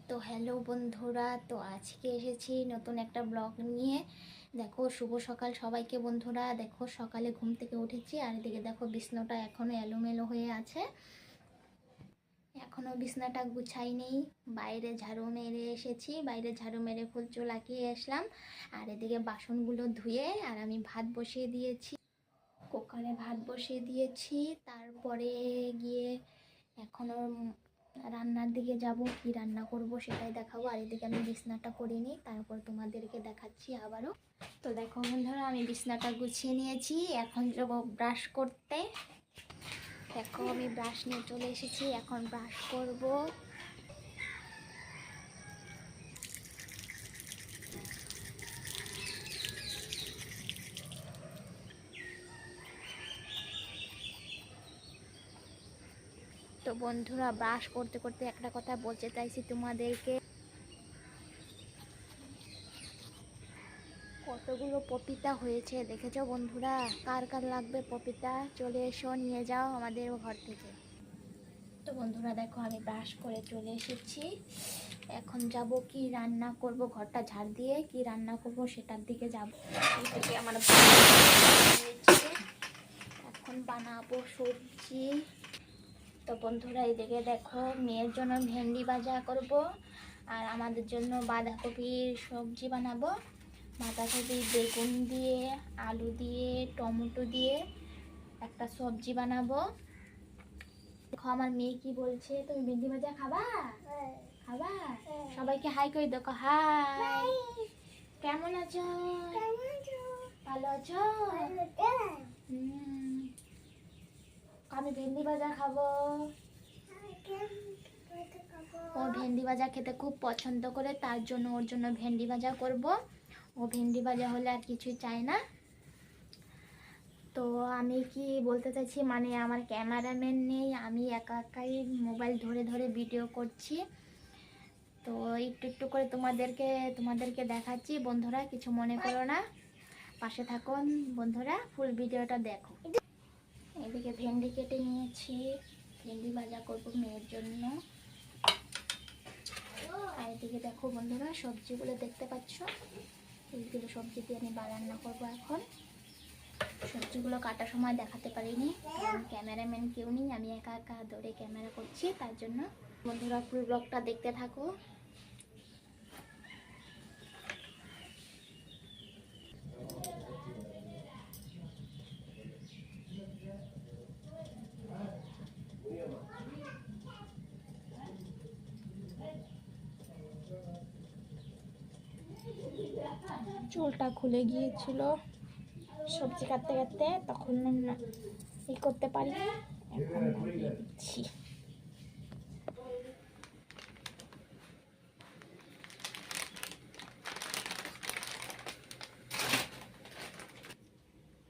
তো হ্যালো বন্ধুরা, তো আজকে এসেছি নতুন একটা ব্লগ নিয়ে। দেখো, শুভ সকাল সবাইকে বন্ধুরা। দেখো, সকালে ঘুম থেকে উঠেছি আর এদিকে দেখো বিছনাটা এখনো এলোমেলো হয়ে আছে, এখনো বিছনাটা গুছাই নেই। বাইরে ঝাড়ু মেরে এসেছি, বাইরে ঝাড়ু মেরে ফুল লাগিয়ে আসলাম। আর এদিকে বাসনগুলো ধুয়ে আর আমি ভাত বসিয়ে দিয়েছি, কুকারে ভাত বসিয়ে দিয়েছি। তারপরে গিয়ে এখনো রান্নার দিকে যাব, কি রান্না করব সেটাই দেখাবো। আর এদিকে আমি বিছনাটা করিনি, তারপর তোমাদেরকে দেখাচ্ছি আবারও। তো দেখো বন্ধুরা, আমি বিছনাটা গুছিয়ে নিয়েছি, এখন যাব ব্রাশ করতে। দেখো, আমি ব্রাশ নিয়ে চলে এসেছি, এখন ব্রাশ করব। তো বন্ধুরা, ব্রাশ করতে করতে একটা কথা বলতে চাইছি তোমাদেরকে। কতগুলো পপিতা হয়েছে দেখেছো বন্ধুরা? কার কার লাগবে পপিতা, চলে এসো, নিয়ে যাও আমাদের ঘর থেকে। তো বন্ধুরা দেখো, আমি ব্রাশ করে চলে এসেছি, এখন যাব কি রান্না করব, ঘরটা ঝাড় দিয়ে কি রান্না করব সেটার দিকে যাব। এদিকে আমার এখন বানাবো সবজি। তো বন্ধুরা, এদিকে দেখো, মেয়ের জন্য ভেন্ডি ভাজা করব আর আমাদের জন্য বাঁধাকপির সবজি বানাবো। বাঁধাকপি বেগুন দিয়ে, আলু দিয়ে, টমেটো দিয়ে একটা সবজি বানাবো। দেখো আমার মেয়ে কি বলছে, তুমি ভেন্ডি ভাজা খাবা? খাবা? সবাইকে হাই করে দেখো, হাই। কেমন আছো? ভালো আছো? আমি ভেন্ডি ভাজা খাবো। ও ভেন্ডি ভাজা খেতে খুব পছন্দ করে, তার জন্য ওর জন্য ভেন্ডি ভাজা করব। ও ভেন্ডি ভাজা হলে আর কিছুই চাই না। তো আমি কি বলতে চাইছি, মানে আমার ক্যামেরাম্যান নেই, আমি একা একাই মোবাইল ধরে ধরে ভিডিও করছি। তো একটু একটু করে তোমাদেরকে দেখাচ্ছি বন্ধুরা, কিছু মনে করো না, পাশে থাকুন বন্ধুরা, ফুল ভিডিওটা দেখো। এদিকে ভেন্ডি কেটে নিয়েছি, ভেন্ডি ভাজা করবো মেয়ের জন্য। আর এদিকে দেখো বন্ধুরা, সবজিগুলো দেখতে পাচ্ছ, এইগুলো সবজি দিয়ে আমি রান্না করবো এখন। সবজিগুলো কাটার সময় দেখাতে পারিনি, কারণ ক্যামেরাম্যান কেউ নেই, আমি একা একা ধরে ক্যামেরা করছি, তার জন্য। বন্ধুরা, ফুল ব্লগটা দেখতে থাকো। চুলটা খুলে গিয়েছিল সবজি কাটতে কাটতে, তখন ই করতে পারি, এখন ঘুরিয়ে দিচ্ছি।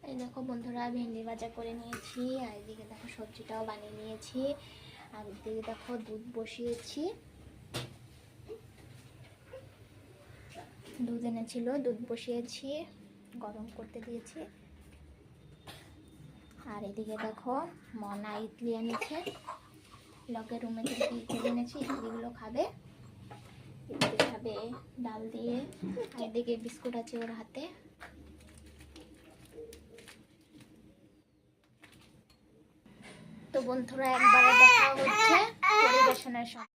এই দেখো বন্ধুরা, ভেন্ডি ভাজা করে নিয়েছি, আর এদিকে দেখো সবজিটাও বানিয়ে নিয়েছি। আর এদিকে দেখো দুধ বসিয়েছি, দুধ এনেছিল, দুধ বসিয়েছি, গরম করতে দিয়েছি। আর এদিকে দেখো মনা ইডলি এনেছে, লগের রুমে থেকে ইডলি এনেছি, ইডলিগুলো খাবে, ইডলি খাবে ডাল দিয়ে। আর এদিকে বিস্কুট আছে ওর হাতে। তো বন্ধুরা, একবারে দেখা হচ্ছে পরিবেশনের সময়।